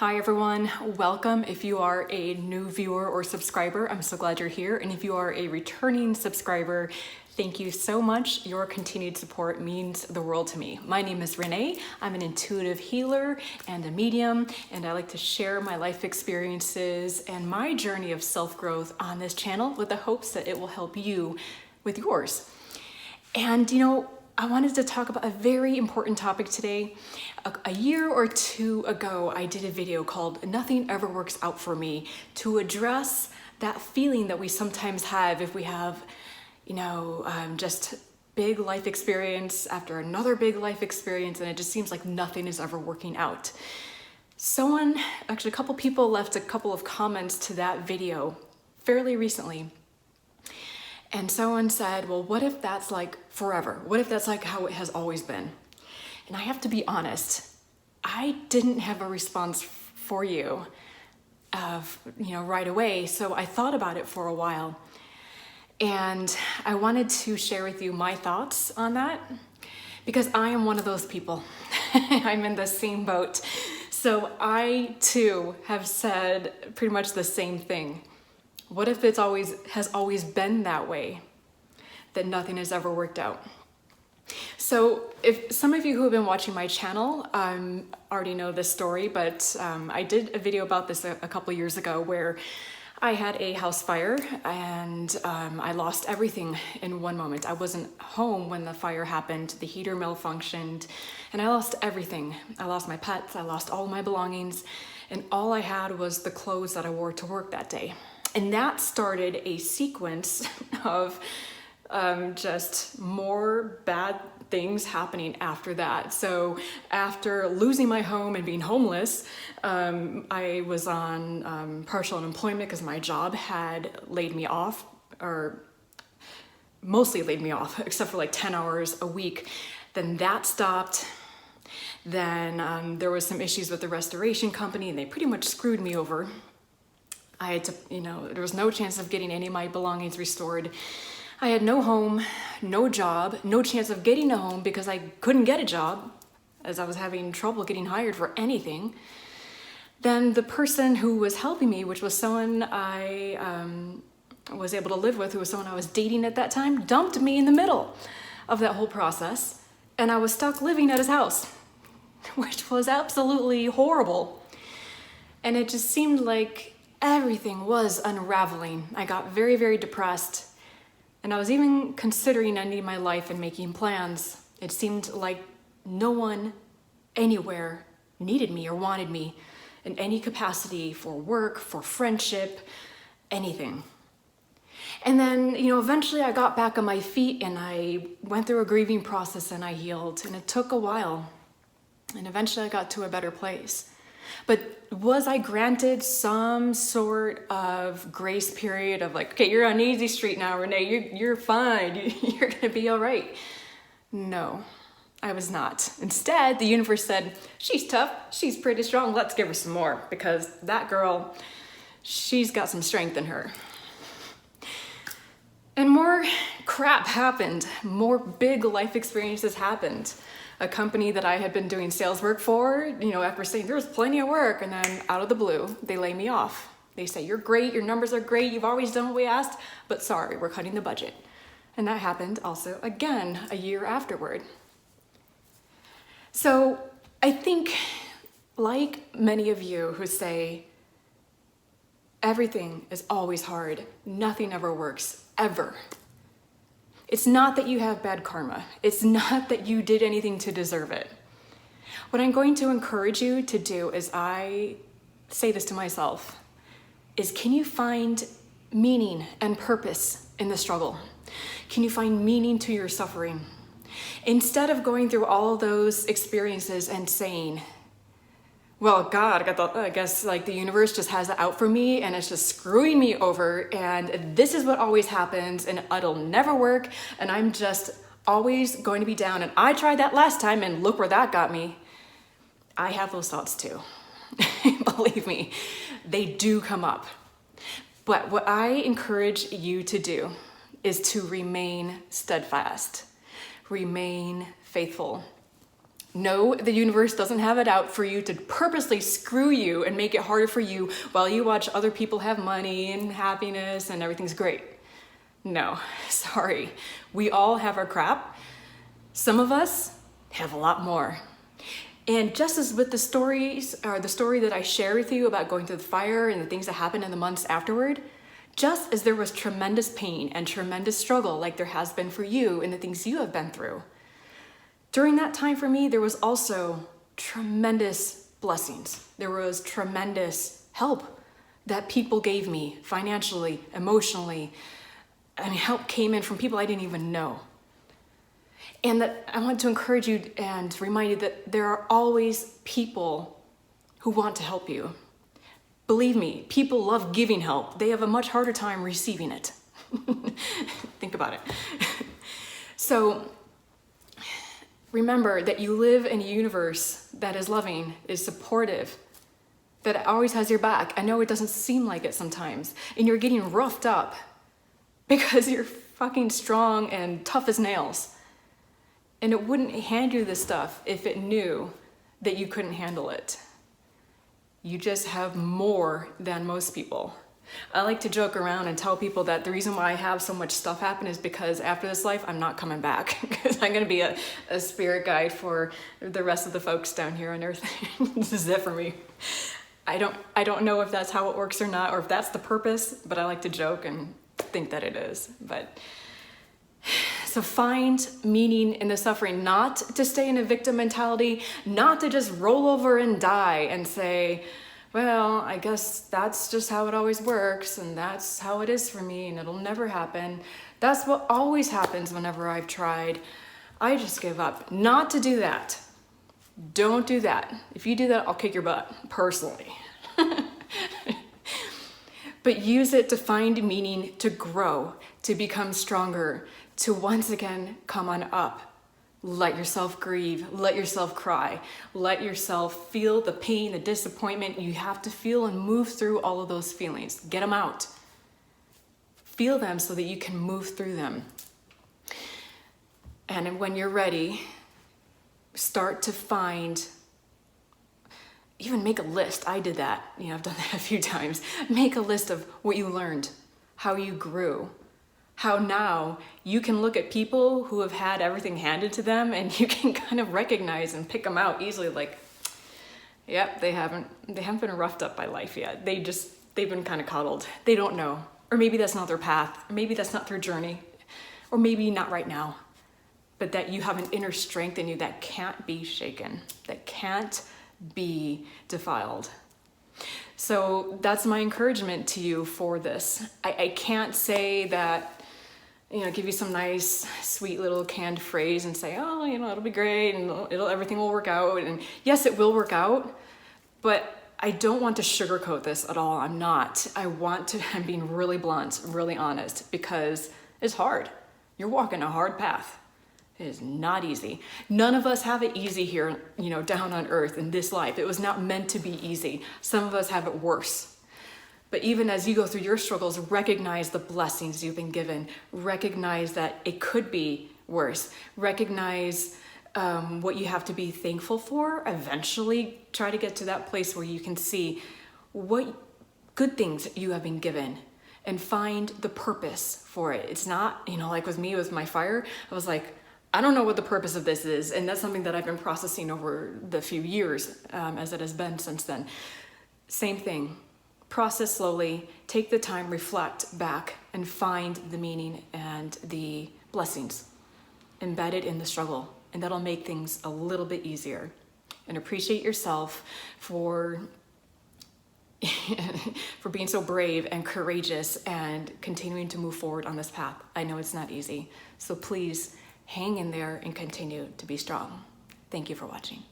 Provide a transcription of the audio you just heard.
Hi everyone, welcome. If you are a new viewer or subscriber, I'm so glad you're here. And if you are a returning subscriber, thank you so much. Your continued support means the world to me. My name is Renee. I'm an intuitive healer and a medium, and I like to share my life experiences and my journey of self-growth on this channel with the hopes that it will help you with yours. And I wanted to talk about a very important topic today. A year or two ago, I did a video called Nothing Ever Works Out for Me to address that feeling that we sometimes have if we have, just big life experience after another big life experience, and it just seems like nothing is ever working out. A couple people left a couple of comments to that video fairly recently. And someone said, well, what if that's like forever? What if that's like how it has always been? And I have to be honest, I didn't have a response for you right away. So I thought about it for a while. And I wanted to share with you my thoughts on that because I am one of those people. I'm in the same boat. So I too have said pretty much the same thing. What if it has always been that way, that nothing has ever worked out? So if some of you who have been watching my channel already know this story, but I did a video about this a couple years ago where I had a house fire and I lost everything in one moment. I wasn't home when the fire happened, the heater malfunctioned, and I lost everything. I lost my pets, I lost all my belongings, and all I had was the clothes that I wore to work that day. And that started a sequence of just more bad things happening after that. So after losing my home and being homeless, I was on partial unemployment because my job had laid me off, or mostly laid me off, except for like 10 hours a week. Then that stopped. Then there was some issues with the restoration company and they pretty much screwed me over. I had to, there was no chance of getting any of my belongings restored. I had no home, no job, no chance of getting a home because I couldn't get a job as I was having trouble getting hired for anything. Then the person who was helping me, which was someone I was able to live with, who was someone I was dating at that time, dumped me in the middle of that whole process. And I was stuck living at his house, which was absolutely horrible. And it just seemed like everything was unraveling. I got very, very depressed. And I was even considering ending my life and making plans. It seemed like no one anywhere needed me or wanted me in any capacity for work, for friendship, anything. And then, eventually I got back on my feet and I went through a grieving process and I healed. And it took a while. And eventually I got to a better place. But was I granted some sort of grace period of like, okay, you're on easy street now, Renee, you're fine, you're gonna be all right? No, I was not. Instead, the universe said, she's tough, she's pretty strong, let's give her some more, because that girl, she's got some strength in her. And more crap happened, more big life experiences happened. A company that I had been doing sales work for, after saying there was plenty of work, and then out of the blue, they lay me off. They say, you're great, your numbers are great, you've always done what we asked, but sorry, we're cutting the budget. And that happened also again a year afterward. So I think, like many of you who say, everything is always hard, nothing ever works, ever. It's not that you have bad karma. It's not that you did anything to deserve it. What I'm going to encourage you to do, is I say this to myself, is can you find meaning and purpose in the struggle? Can you find meaning to your suffering? Instead of going through all those experiences and saying, well, God, I guess like the universe just has it out for me and it's just screwing me over and this is what always happens and it'll never work and I'm just always going to be down and I tried that last time and look where that got me. I have those thoughts too. Believe me, they do come up. But what I encourage you to do is to remain steadfast, remain faithful. No, the universe doesn't have it out for you to purposely screw you and make it harder for you while you watch other people have money and happiness and everything's great. No, sorry. We all have our crap. Some of us have a lot more. And just as with the stories, or the story that I share with you about going through the fire and the things that happened in the months afterward, just as there was tremendous pain and tremendous struggle like there has been for you in the things you have been through, during that time for me, there was also tremendous blessings. There was tremendous help that people gave me financially, emotionally. I mean, help came in from people I didn't even know. And that I want to encourage you and remind you that there are always people who want to help you. Believe me, people love giving help. They have a much harder time receiving it. Think about it. So remember that you live in a universe that is loving, is supportive, that always has your back. I know it doesn't seem like it sometimes, and you're getting roughed up because you're fucking strong and tough as nails. And it wouldn't hand you this stuff if it knew that you couldn't handle it. You just have more than most people. I like to joke around and tell people that the reason why I have so much stuff happen is because after this life, I'm not coming back, because I'm going to be a spirit guide for the rest of the folks down here on earth. This is it for me. I don't know if that's how it works or not, or if that's the purpose, but I like to joke and think that it is. But so find meaning in the suffering, not to stay in a victim mentality, not to just roll over and die and say, well, I guess that's just how it always works, and that's how it is for me, and it'll never happen. That's what always happens whenever I've tried. I just give up. Not to do that. Don't do that. If you do that, I'll kick your butt, personally. But use it to find meaning, to grow, to become stronger, to once again come on up. Let yourself grieve, let yourself cry, let yourself feel the pain, the disappointment you have to feel, and move through all of those feelings. Get them out. Feel them so that you can move through them. And when you're ready, start to find, even make a list. I did that. I've done that a few times. Make a list of what you learned, how you grew, how now you can look at people who have had everything handed to them and you can kind of recognize and pick them out easily, like, yep, they haven't been roughed up by life yet. They've been kind of coddled. They don't know. Or maybe that's not their path. Or maybe that's not their journey. Or maybe not right now. But that you have an inner strength in you that can't be shaken, that can't be defiled. So that's my encouragement to you for this. I can't say that, give you some nice, sweet little canned phrase and say, oh, it'll be great and everything will work out. And yes, it will work out, but I don't want to sugarcoat this at all. I'm not. I'm being really blunt, really honest, because it's hard. You're walking a hard path. It is not easy. None of us have it easy here, down on earth in this life. It was not meant to be easy. Some of us have it worse. But even as you go through your struggles, recognize the blessings you've been given. Recognize that it could be worse. Recognize what you have to be thankful for. Eventually, try to get to that place where you can see what good things you have been given and find the purpose for it. It's not, like with me, with my fire, I was like, I don't know what the purpose of this is. And that's something that I've been processing over the few years as it has been since then. Same thing. Process slowly, take the time, reflect back, and find the meaning and the blessings embedded in the struggle. And that'll make things a little bit easier. And appreciate yourself for being so brave and courageous and continuing to move forward on this path. I know it's not easy. So please hang in there and continue to be strong. Thank you for watching.